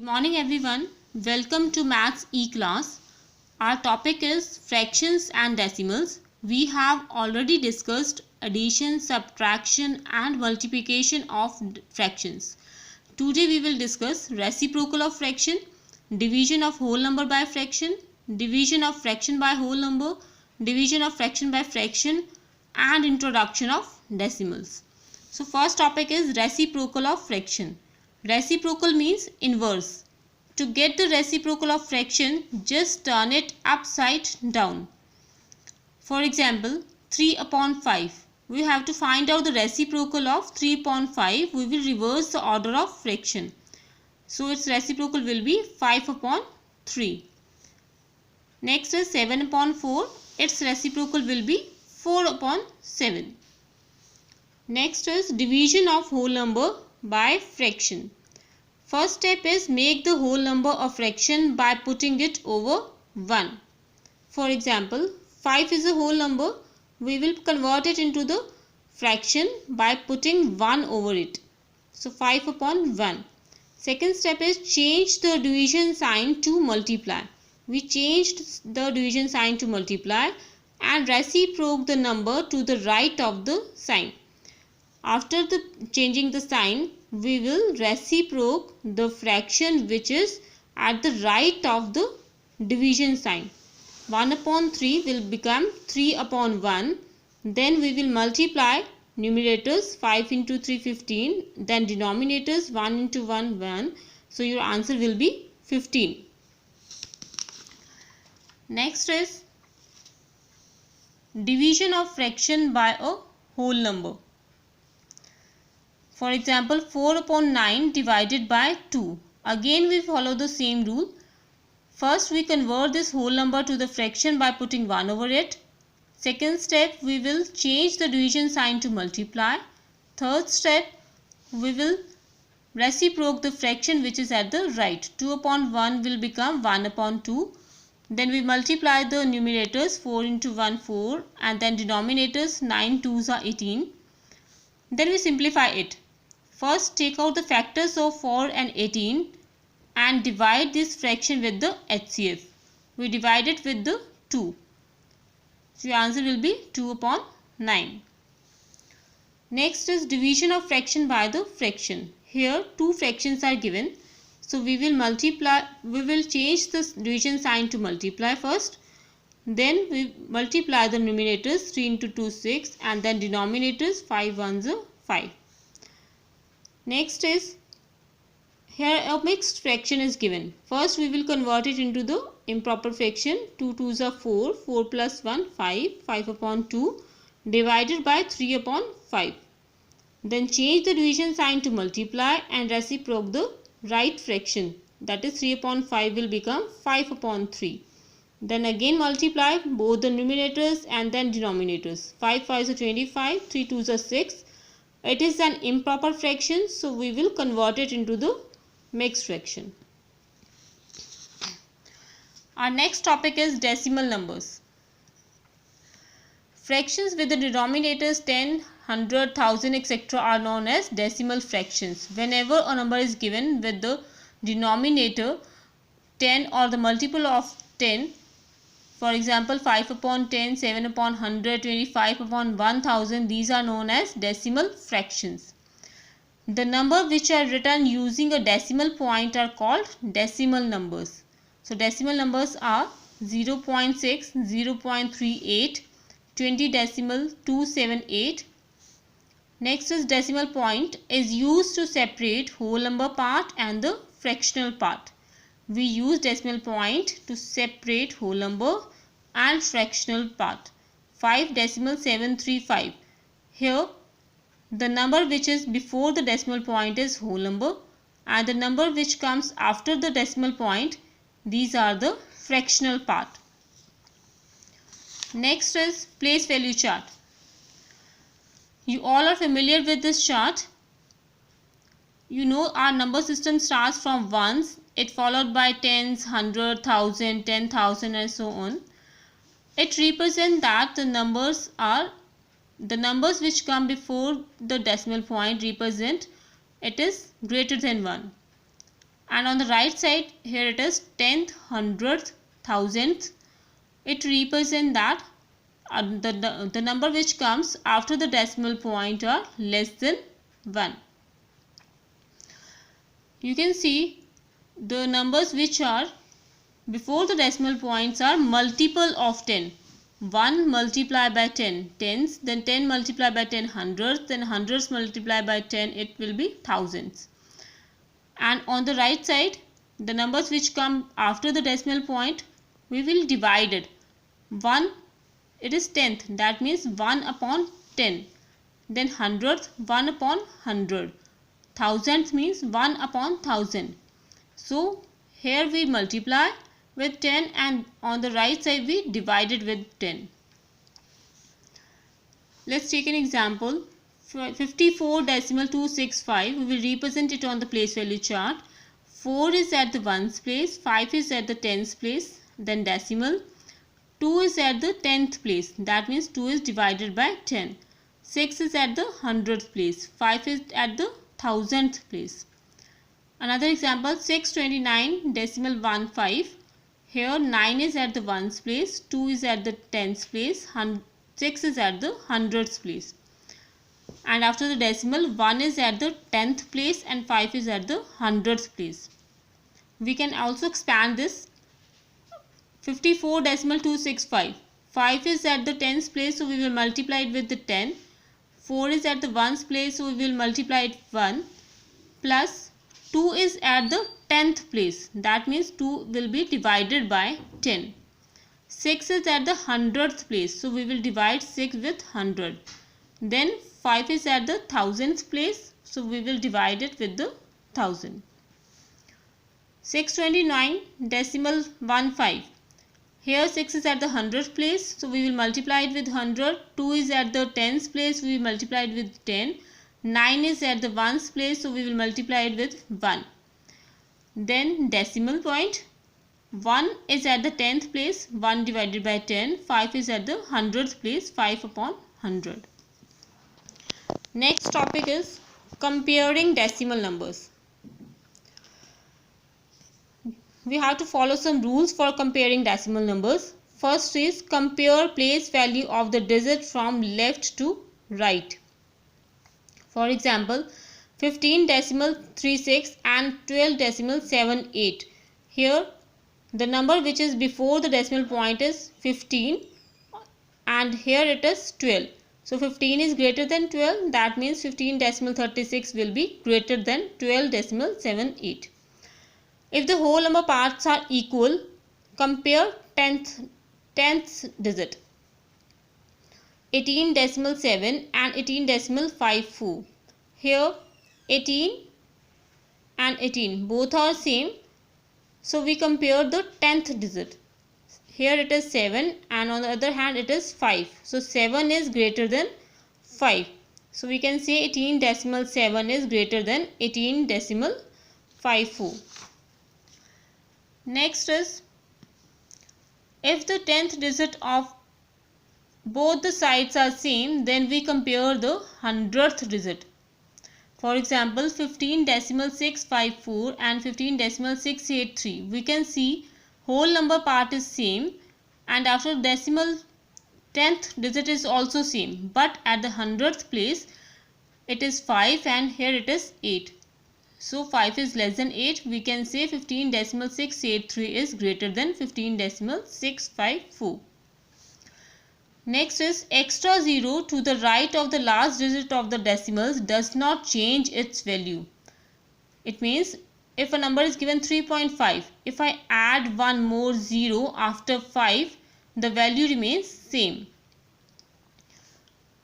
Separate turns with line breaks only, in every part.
morning everyone. Welcome to Maths E-class. Our topic is fractions and decimals. We have already discussed addition, subtraction and multiplication of fractions. Today we will discuss reciprocal of fraction, division of whole number by fraction, division of fraction by whole number, division of fraction by fraction and introduction of decimals. So first topic is reciprocal of fraction. Reciprocal means inverse. To get the reciprocal of fraction, just turn it upside down. For example, 3 upon 5. We have to find out the reciprocal of 3 upon 5. We will reverse the order of fraction. So its reciprocal will be 5 upon 3. Next is 7 upon 4. Its reciprocal will be 4 upon 7. Next is division of whole number by fraction. First step is make the whole number a fraction by putting it over 1. For example, 5 is a whole number. We will convert it into the fraction by putting 1 over it. So 5 upon 1. Second step is change the division sign to multiply. We changed the division sign to multiply and reciproc the number to the right of the sign. After changing the sign, we will reciproc the fraction which is at the right of the division sign. 1 upon 3 will become 3 upon 1. Then we will multiply numerators 5 into 3 15. Then denominators 1 into 1 1. So your answer will be 15. Next is division of fraction by a whole number. For example, 4 upon 9 divided by 2. Again we follow the same rule. First we convert this whole number to the fraction by putting 1 over it. Second step, we will change the division sign to multiply. Third step, we will reciproc the fraction which is at the right. 2 upon 1 will become 1 upon 2. Then we multiply the numerators 4 into 1 4 and then denominators 9 2s are 18. Then we simplify it. First take out the factors of 4 and 18 and divide this fraction with the HCF. We divide it with the 2. So your answer will be 2 upon 9. Next is division of fraction by the fraction. Here two fractions are given. So we will change the division sign to multiply first. Then we multiply the numerators 3 into 2 6 and then denominators 5 1s are 5. Next is here a mixed fraction is given. First we will convert it into the improper fraction. 2 2s are 4, 4 plus 1 5, 5 upon 2 divided by 3 upon 5. Then change the division sign to multiply and reciproc the right fraction, that is 3 upon 5 will become 5 upon 3. Then again multiply both the numerators and then denominators. 5 5s are 25, 3 2s are 6. It is an improper fraction, so we will convert it into the mixed fraction. Our next topic is decimal numbers. Fractions with the denominators 10, 100, 1000 etc. are known as decimal fractions. Whenever a number is given with the denominator 10 or the multiple of 10, for example 5 upon 10, 7 upon 100, 25 upon 1000, these are known as decimal fractions. The number which are written using a decimal point are called decimal numbers. So decimal numbers are 0.6, 0.38, 20 decimal 278. Next is decimal point is used to separate whole number part and the fractional part. We use decimal point to separate whole number and fractional part. 5 decimal 735. Here the number which is before the decimal point is whole number and the number which comes after the decimal point, these are the fractional part. Next is place value chart. You all are familiar with this chart. You know our number system starts from ones, it followed by tens, 100, 1000, 10,000 and so on. It represents that the numbers which come before the decimal point represent it is greater than 1. And on the right side, here it is tenth, hundredth, thousandth. It represents that the number which comes after the decimal point are less than 1. You can see the numbers which are before the decimal points are multiple of 10. 1 multiplied by 10 tens, then 10 multiplied by 10 hundredths, then hundreds multiplied by 10 it will be thousands. And on the right side, the numbers which come after the decimal point, we will divide it. 1, it is tenth, that means 1 upon 10. Then hundredth, 1 upon 100. Thousandth means 1 upon 1000. So here we multiply with 10 and on the right side we divide it with 10. Let's take an example. 54.265, we will represent it on the place value chart. 4 is at the ones place, 5 is at the tens place, then decimal. 2 is at the 10th place, that means 2 is divided by 10. 6 is at the 100th place, 5 is at the 1000th place. Another example, 629.15. Here 9 is at the ones place, 2 is at the tens place, 6 is at the hundredths place. And after the decimal, 1 is at the 10th place and 5 is at the hundredth place. We can also expand this. 54.265. 5 is at the tens place, so we will multiply it with the 10. 4 is at the ones place, so we will multiply it 1. Plus 2 is at the 10th place, that means 2 will be divided by 10. 6 is at the 100th place, so we will divide 6 with 100. Then 5 is at the 1000th place, so we will divide it with the 1000. 629.15. Here 6 is at the 100th place, so we will multiply it with 100. 2 is at the 10th place, we will multiply it with 10. 9 is at the ones place, so we will multiply it with 1. Then decimal point. 1 is at the 10th place, 1 divided by 10. 5 is at the 100th place, 5 upon 100. Next topic is comparing decimal numbers. We have to follow some rules for comparing decimal numbers. First is compare place value of the digit from left to right. For example, 15.36 and 12.78. Here the number which is before the decimal point is 15 and here it is 12. So 15 is greater than 12, that means 15.36 will be greater than 12.78. If the whole number parts are equal, compare 10th digit. 18.7 and 18.54. Here 18 and 18 both are same, so we compare the 10th digit. Here it is 7 and on the other hand it is 5. So 7 is greater than 5. So we can say 18.7 is greater than 18.54. Next is, if the 10th digit of both the sides are same, then we compare the 100th digit. For example, 15.654 and 15.683. We can see whole number part is same and after decimal 10th digit is also same, but at the 100th place it is 5 and here it is 8. So 5 is less than 8. We can say 15.683 is greater than 15.654. Next is extra 0 to the right of the last digit of the decimals does not change its value. It means if a number is given 3.5, if I add one more 0 after 5, the value remains same.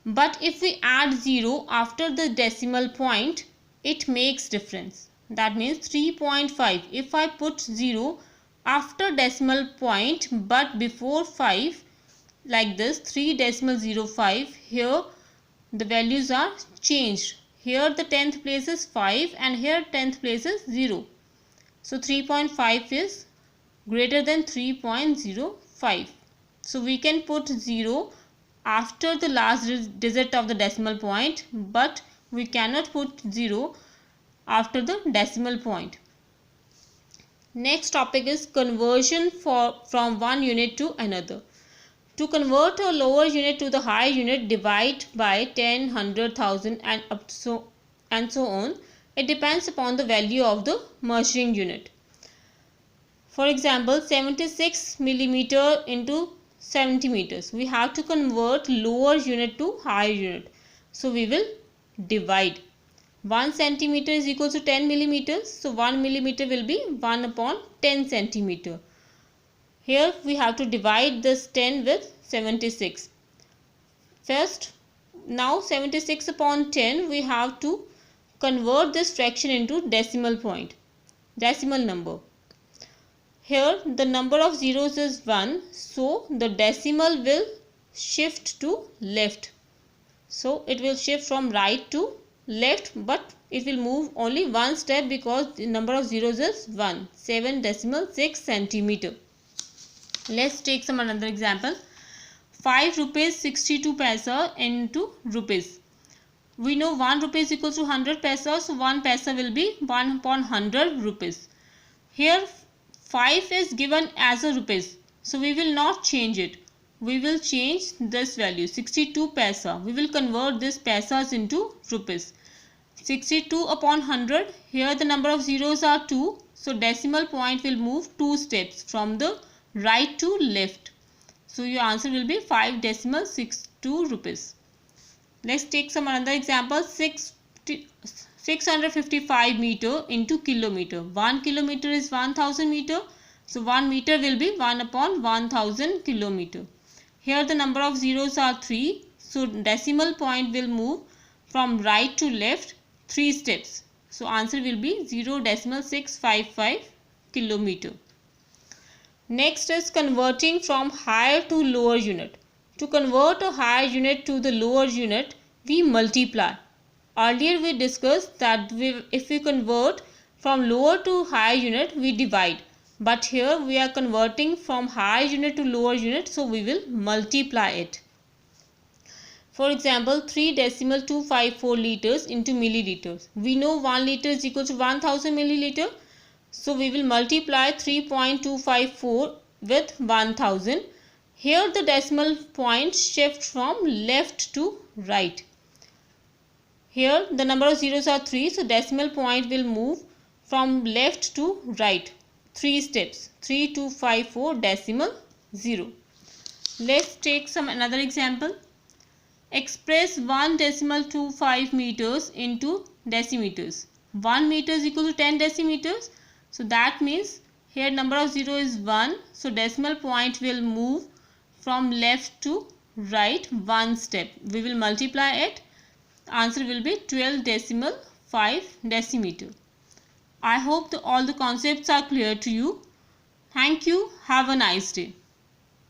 But if we add 0 after the decimal point, it makes difference. That means 3.5. If I put 0 after decimal point but before 5, like this 3.05, here the values are changed. Here the 10th place is 5 and here 10th place is 0. So 3.5 is greater than 3.05. So we can put 0 after the last digit of the decimal point, but we cannot put 0 after the decimal point. Next topic is conversion from one unit to another. To convert a lower unit to the higher unit, divide by 10, 100, 1000 and so on. It depends upon the value of the measuring unit. For example, 76 millimeter into 70 meters. We have to convert lower unit to higher unit. So we will divide. 1 centimeter is equal to 10 millimeters. So 1 millimeter will be 1 upon 10 centimeter. Here we have to divide this 10 with 76. First, now 76 upon 10, we have to convert this fraction into decimal number. Here the number of zeros is 1, so the decimal will shift to left. So it will shift from right to left, but it will move only one step because the number of zeros is 1, 7.6 centimeter. Let's take some another example. 5 rupees 62 paisa into rupees. We know 1 rupee is equal to 100 paisa, so 1 paisa will be 1 upon 100 rupees. Here 5 is given as a rupees, so we will not change it. We will change this value 62 paisa. We will convert this paisas into rupees. 62 upon 100. Here the number of zeros are 2, so decimal point will move 2 steps from the right to left. So your answer will be 5.62 rupees. Let's take some another example. 655 meter into kilometer. 1 kilometer is 1000 meter. So 1 meter will be 1 upon 1000 kilometer. Here the number of zeros are 3. So decimal point will move from right to left 3 steps. So answer will be 0.655 kilometer. Next is converting from higher to lower unit. To convert a higher unit to the lower unit, we multiply. Earlier we discussed that if we convert from lower to higher unit, we divide. But here we are converting from higher unit to lower unit, so we will multiply it. For example, 3.254 liters into milliliters. We know 1 liter is equal to 1000 milliliter. So we will multiply 3.254 with 1000. Here the decimal point shifts from left to right. Here the number of zeros are 3, so decimal point will move from left to right 3 steps. 3254.0. Let's take some another example. Express 1.25 meters into decimeters. 1 meter is equal to 10 decimeters. So that means here number of 0 is 1. So decimal point will move from left to right 1 step. We will multiply it. Answer will be 12.5 decimeter. I hope all the concepts are clear to you. Thank you. Have a nice day.